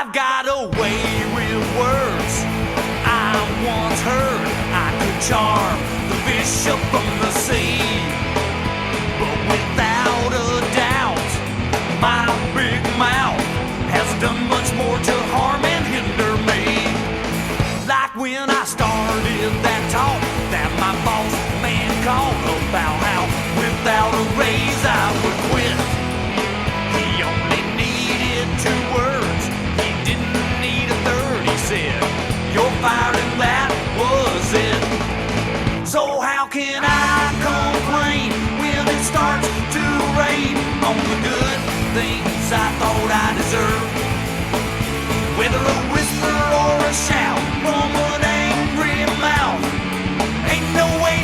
I've got a way with words. I once heard I could charm the bishop from the sea, but without a doubt, my big mouth has done much more to harm and hinder me. Like when I started that talk that my boss man called about how without a raise I would quit. He only needed 2 words, he didn't need a third. He said, "You're fired," and that was it. So how can I complain when it starts to rain on the good things I thought I deserved? Whether a whisper or a shout from an angry mouth, ain't no way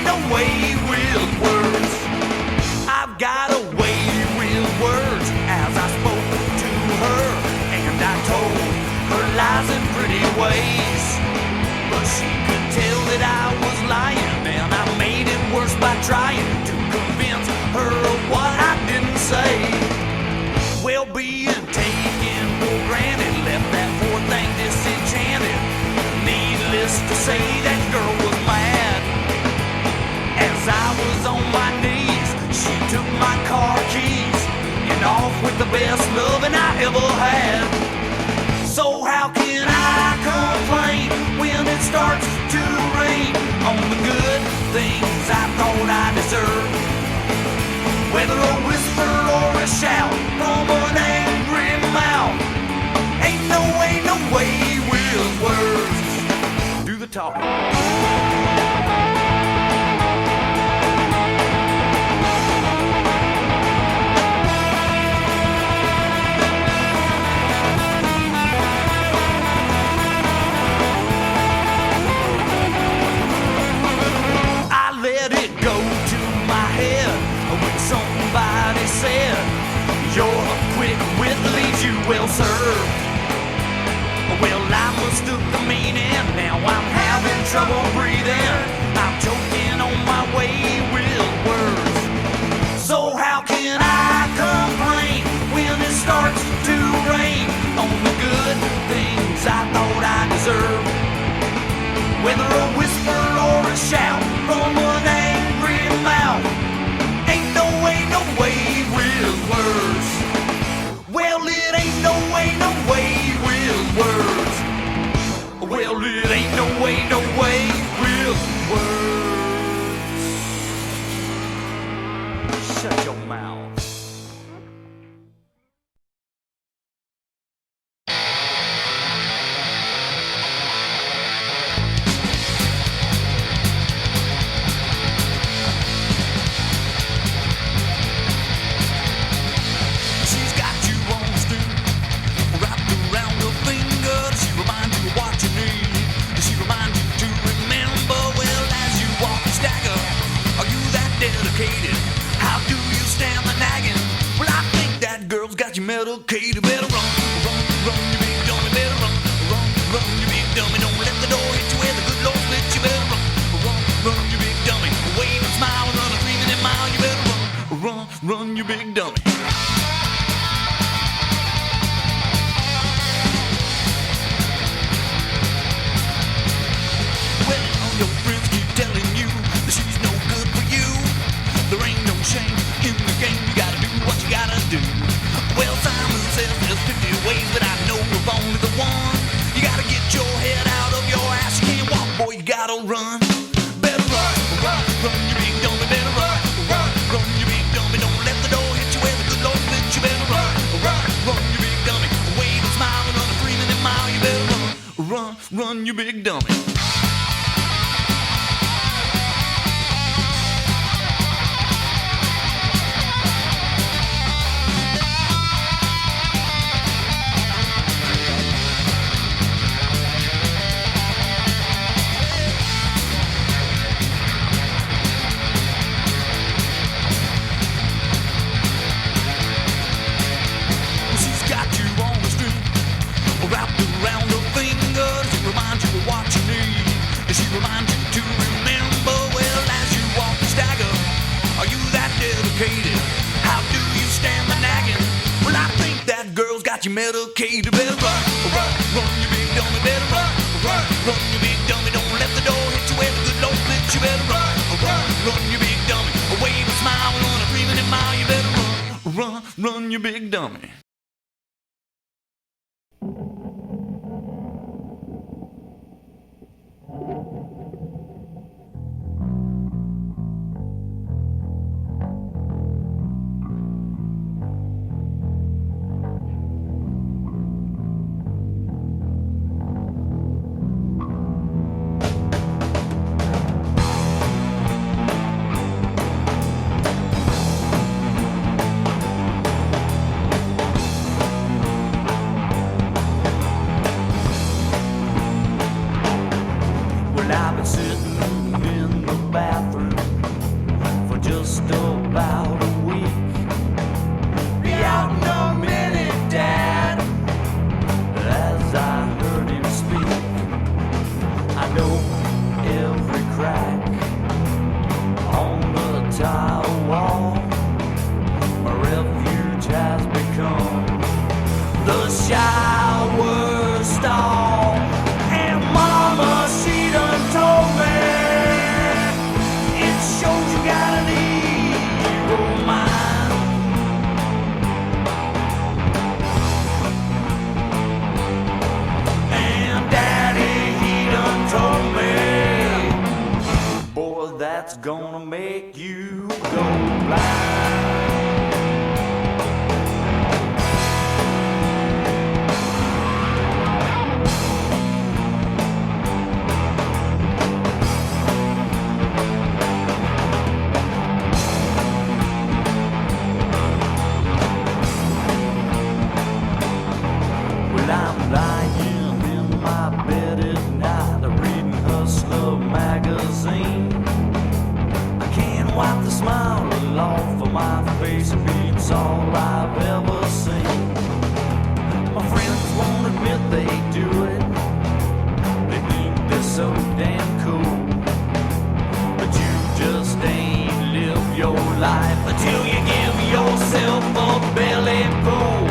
with words. I've got a way with words as I spoke to her, and I told her lies and pretty ways. But she could tell that I was lying, and I made it worse by trying to convince her of what I didn't say. Well, being taken for granted left that poor thing disenchanted. Needless to say, that girl was mad. As I was on my knees, she took my car keys and off with the best loving I ever had. So how can I complain when it starts to rain on the good things I thought I deserved? Whether a whisper or a shout from an angry mouth, ain't no way with words. Do the talking. Somebody said, "You're quick wit leaves you well served." Well, I mistook the meaning, now I'm having trouble breathing. I'm choking on my way with words. So how can I complain when it starts to rain on the good things I thought I deserved? Whether a whisper or a shout from an angry mouth, ain't no way with words. Well, it ain't no way with words. Well, it ain't no way with words. Shut your mouth. How do you stand the nagging? Well, I think that girl's got you medicated. Better run, you big dummy. Better run, you big dummy. Don't let the door hit you where the good Lord split you. Better run, you big dummy. Wave and smile, run a 3-minute mile. You better run, you big dummy. Well, all your friends keep telling you that she's no good for you. There ain't no shame in the game, you gotta do what you gotta do. Well, Simon says there's 50 ways, but I know of only the one. You gotta get your head out of your ass, you can't walk, boy, you gotta run. Better run, you big dummy. Better run, you big dummy. Don't let the door hit you where the good Lord split you. Better run, you big dummy. Wave and smile and run a 3-minute mile. You better run, you big dummy. Wrapped around her fingers, it reminds you of what you need. Medicaid, you better run, run, run, you big dummy, better run, run, run, you big dummy. Don't let the door hit you where the good Lord flips. You better run, run, run, you big dummy. Wave a smile on a breathing in mile. You better run, run, run, you big dummy. That's gonna make you go blind. Well, I'm lying in my bed at night, reading Hustler magazine. Wipe the smile off of my face, it beats all I've ever seen. My friends won't admit they do it, they think they're so damn cool. But you just ain't live your life until you give yourself a belly pull.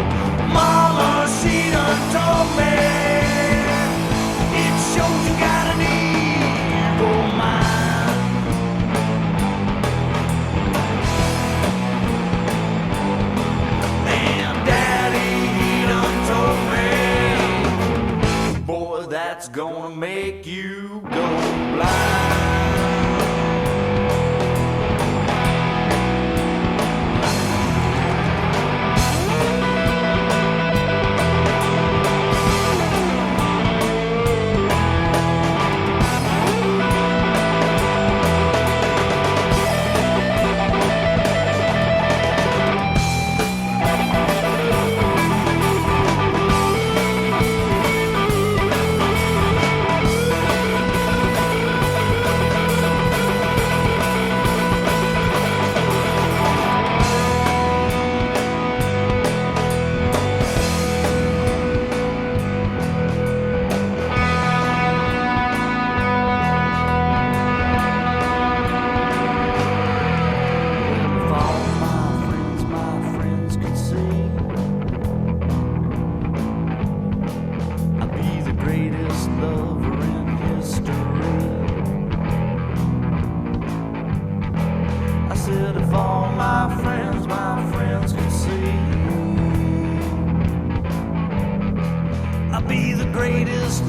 Mama, she done told me it shows you got an evil mind. That's gonna make you go blind.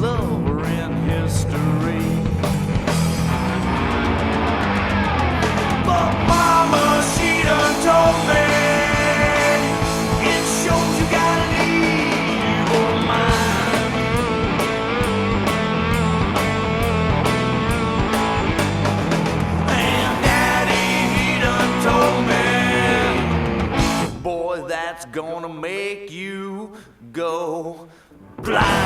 Lover in history. But mama, she done told me it shows you got an evil mind. And daddy, he done told me, boy, that's gonna make you go blind.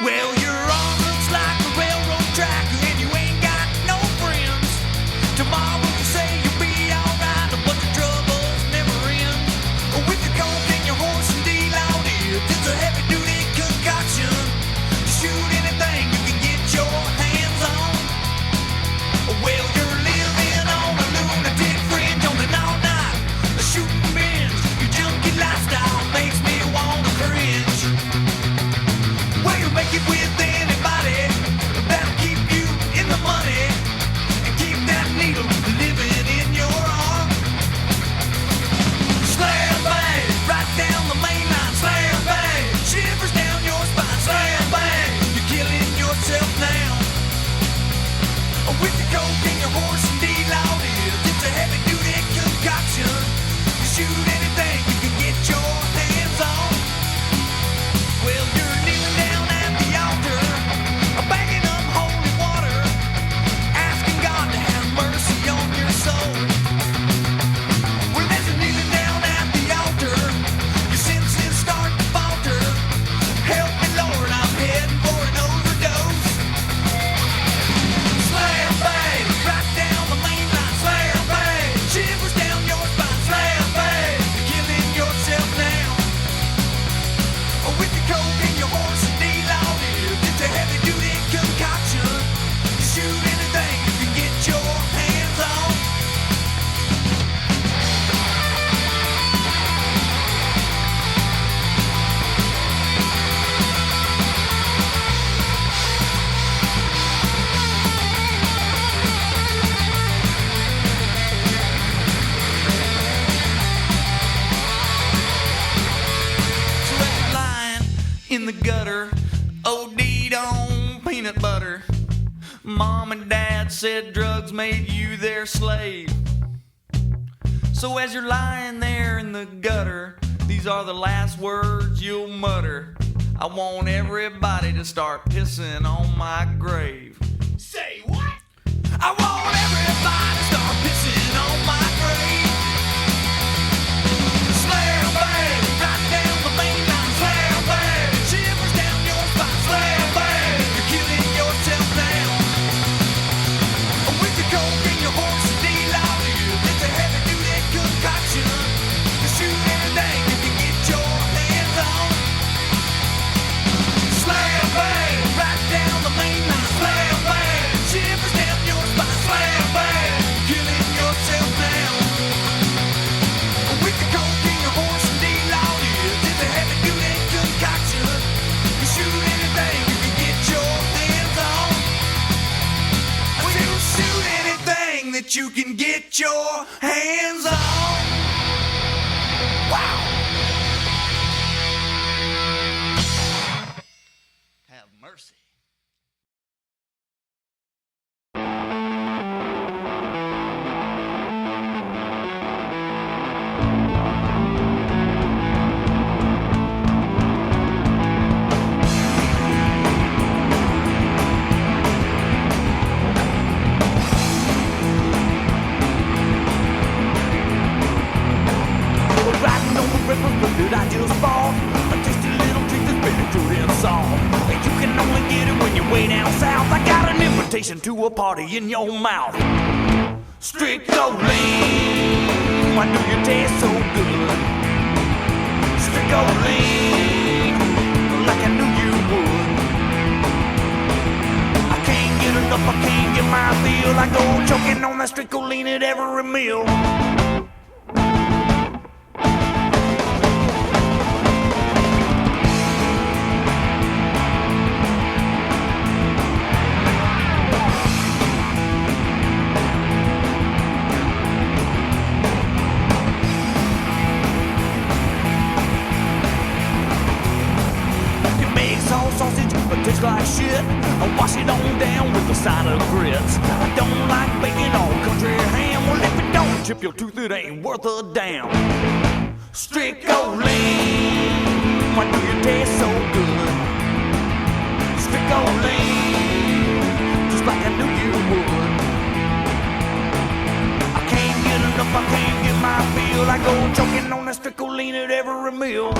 Well, your arm looks like a railroad track, and you ain't got no friends. Tomorrow you say you'll be alright, but the troubles never end. With your coke and your horse and deloaded, it's a heavy-duty concoction to shoot anything you can get your hands on. Well, you're living on a lunatic fringe on an all-night shooting binge. Your junkie lifestyle makes me wanna cringe. Well, you make it with anybody that'll keep you in the money and keep that needle living in your arm. Slam bang, right down the main line. Slam bang, shivers down your spine. Slam bang, you're killing yourself now. With your coke and your horse and deloaded, it's a heavy-duty concoction. You shoot anything you can get your hands on. Well, you're kneeling down at the altar, banging up holy water, asking God to have mercy on your soul. Well, as you're kneeling down at the altar, your senses start to falter. Help me, Lord, I'm heading for an overdose. Slam bang, right down the main line. Slam bang, shivers down your spine. Slam bang, you're killing yourself now. With your coke and your horse and deloaded, it's a heavy-duty concoction. You shoot anything you can get your hands on. So as you're lying in the gutter, OD'd on peanut butter, Mom and Dad said drugs made you their slave. So as you're lying there in the gutter, these are the last words you'll mutter. I want everybody to start pissing on my grave. Say what? I want everybody to start pissing on my grave. Slam bang, right down the main line. Slam bang, shivers down your spine. Slam bang, you're killing yourself now. With your coke and your horse and deloaded, it's a heavy-duty concoction. You shoot anything you can get your hands on. Slam bang, right down the main line. Slam bang, shivers down your spine. Slam bang, killing yourself now. With your coke and your horse and deloaded, it's a heavy-duty concoction. You shoot anything you can get your hands on. Well, you shoot anything that you can get your hands on. Wow. Have mercy. Riding on the river, but did I just fall? A tasty little treat that's been included in salt. And you can only get it when you're way down south. I got an invitation to a party in your mouth. Stricoline, why do you taste so good? Stricoline, like I knew you would. I can't get enough, I can't get my feel. I go choking on that Stricoline at every meal. Tastes like shit. I wash it on down with a side of grits. I don't like bacon or country ham. Well, if it don't chip your tooth, it ain't worth a damn. Stricoline, why do you taste so good? Stricoline, just like I knew you would. I can't get enough, I can't get my feel. I go choking on that Stricoline at every meal.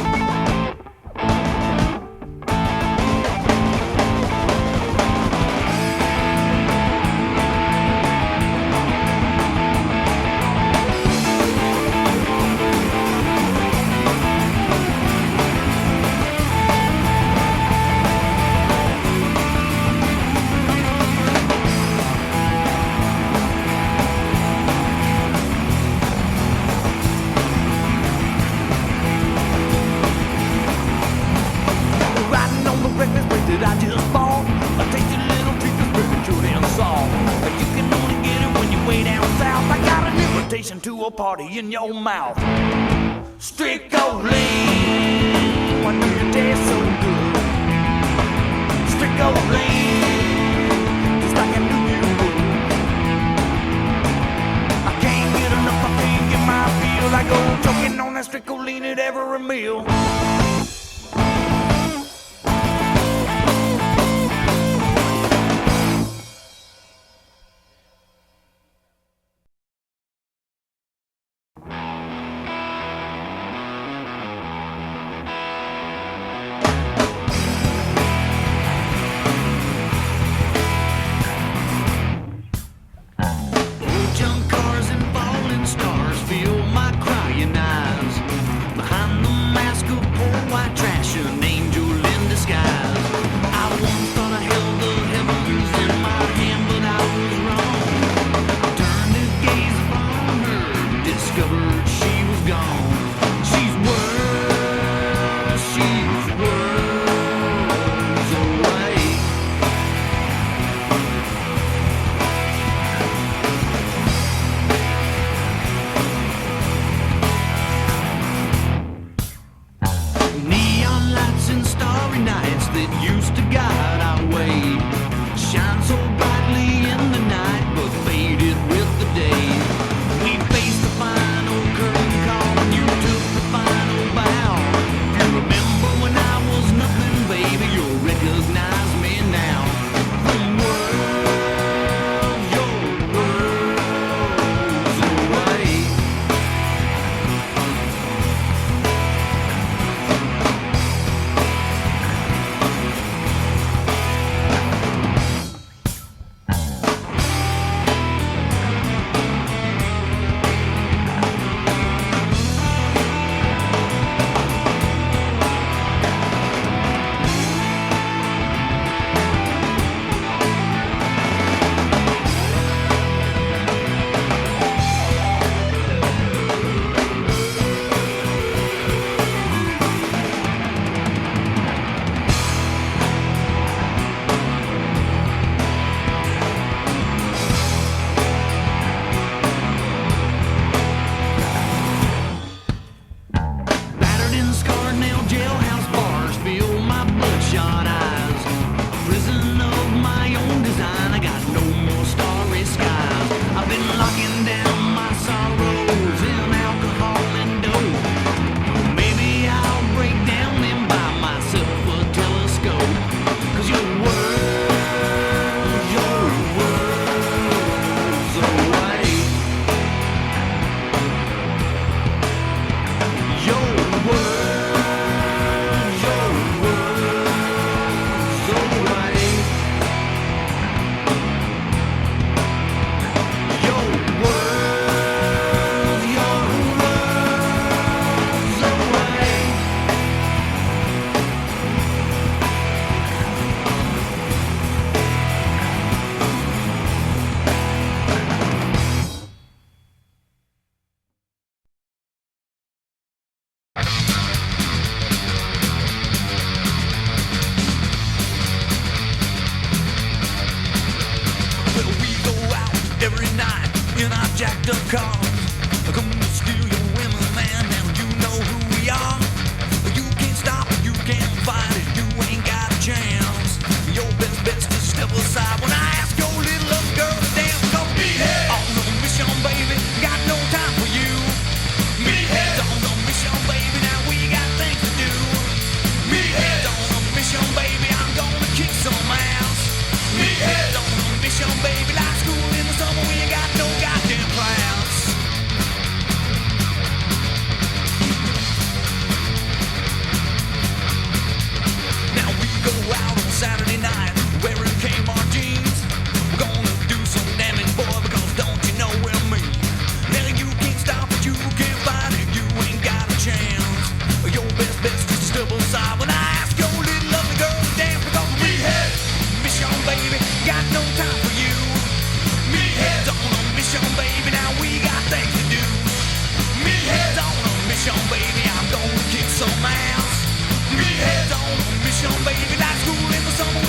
that I just bought. A tasty little treat that's very good and salt. You can only get it when you're way down south. I got an invitation to a party in your mouth. Stricoline, why do you taste so good? Stricoline, just like I knew you would. I can't get enough, I can't get my feel. I go choking on that Stricoline at every meal. Meatheads on a mission, baby, like school in the summer.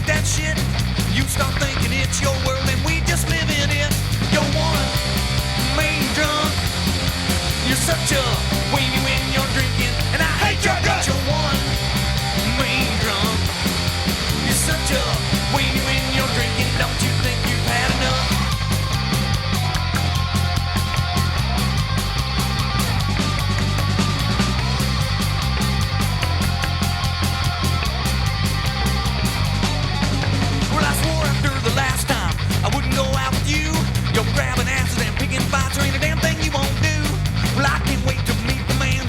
ain't that shit? You start thinking it's your world and we just live in it. You're one main drunk. You're such a weenie when you're drinking, and I hate your guts. You're one main drunk. You're such a weenie when you're drinking. Don't you think you've had enough? Well, I swore after the last time I wouldn't go out with you. You're grabbing asses and picking fights. There ain't a damn thing you won't do. Well, I can't wait to meet the man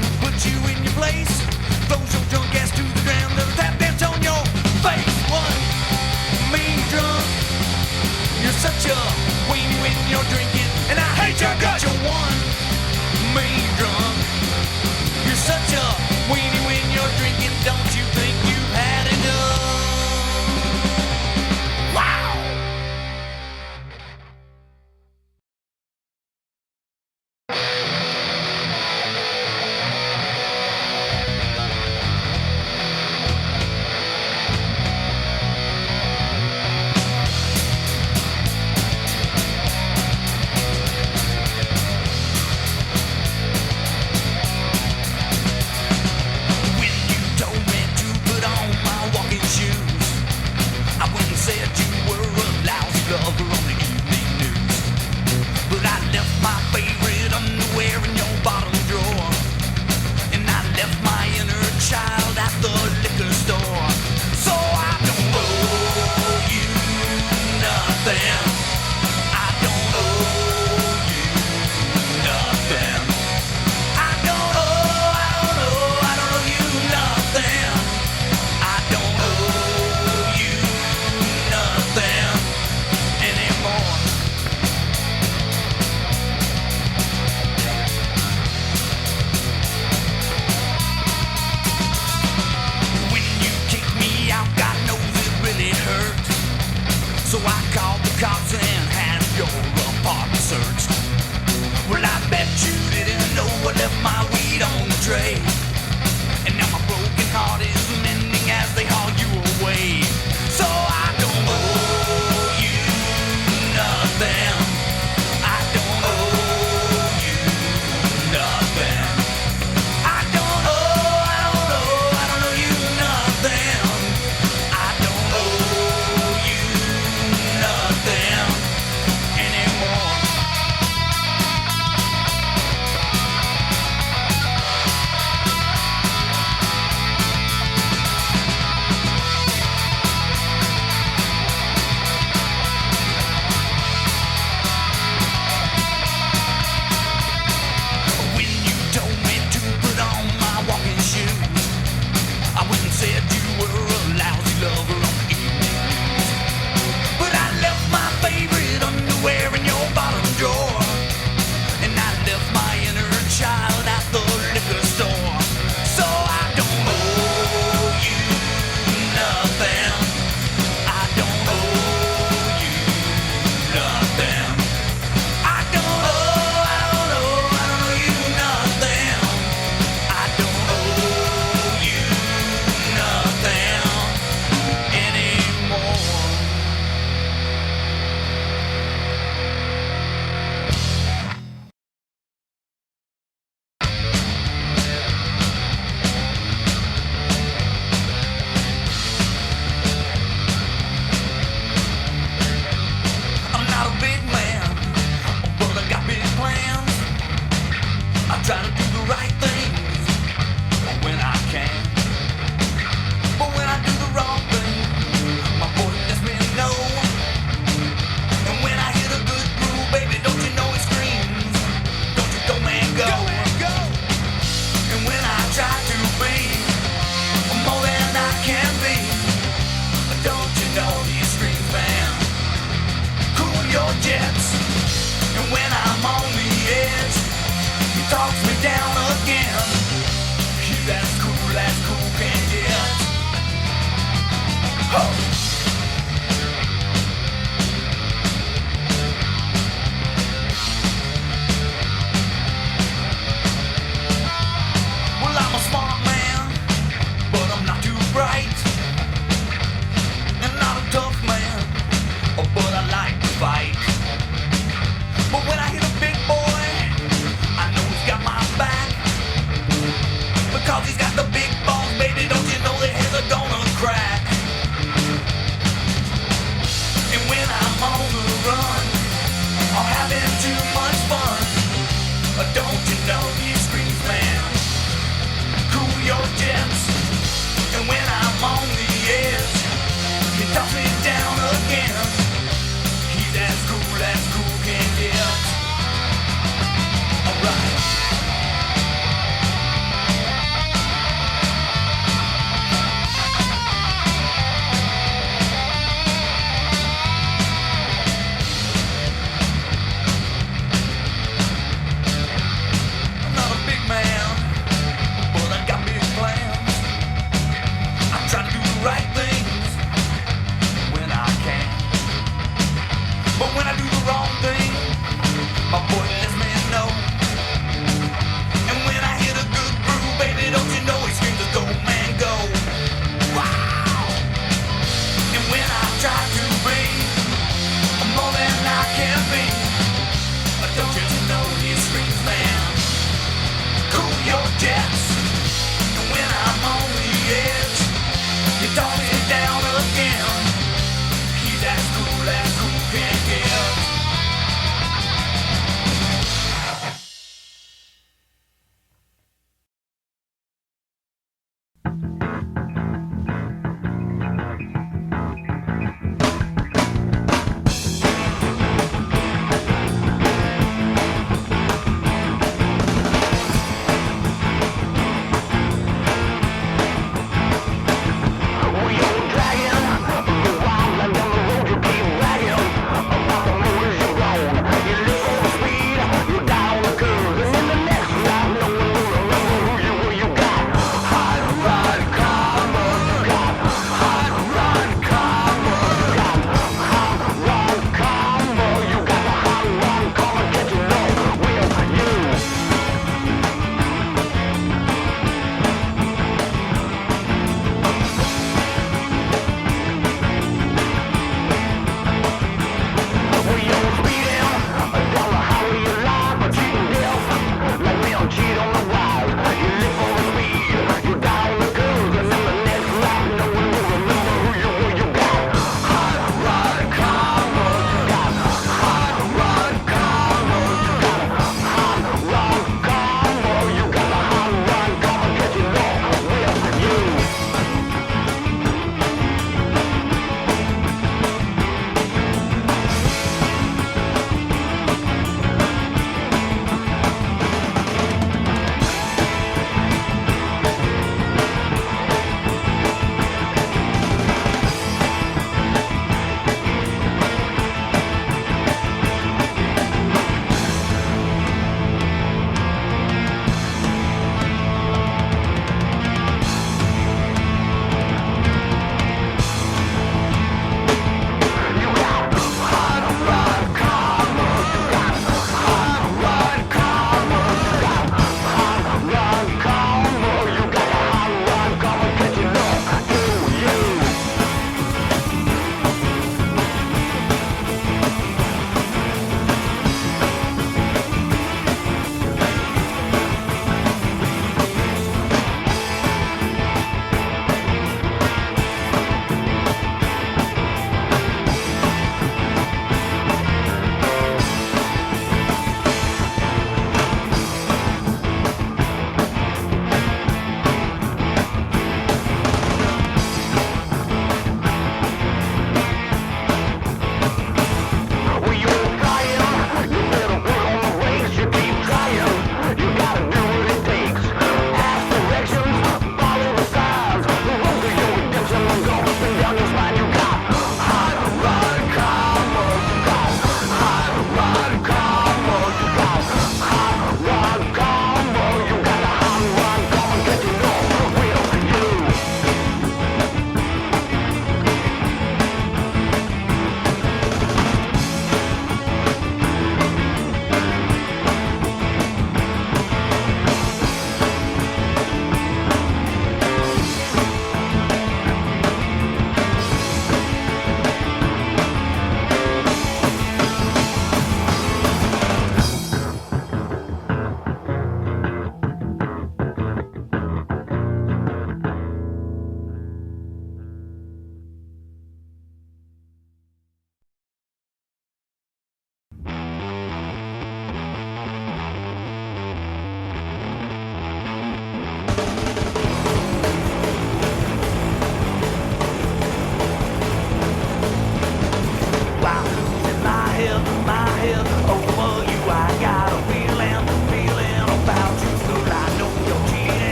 You don't sit down again. He's as cool can get.